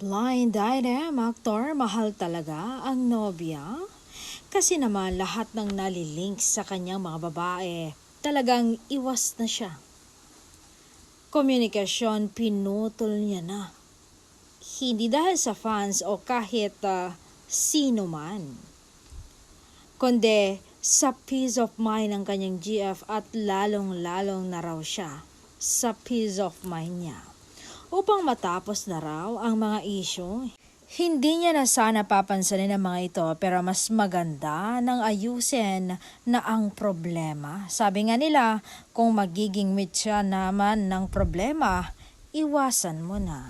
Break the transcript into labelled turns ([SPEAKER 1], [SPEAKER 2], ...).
[SPEAKER 1] Blind item, aktor, mahal talaga ang nobya? Kasi naman lahat ng nalilink sa kanyang mga babae, talagang iwas na siya. Komunikasyon, pinutol niya na. Hindi dahil sa fans o kahit sino man, kundi sa peace of mind ng kanyang GF at lalong-lalong na raw siya sa peace of mind niya. Upang matapos na raw ang mga issue, hindi niya na sana papansinin ang mga ito pero mas maganda nang ayusin na ang problema. Sabi nga nila, kung magiging mitya naman ng problema, iwasan mo na.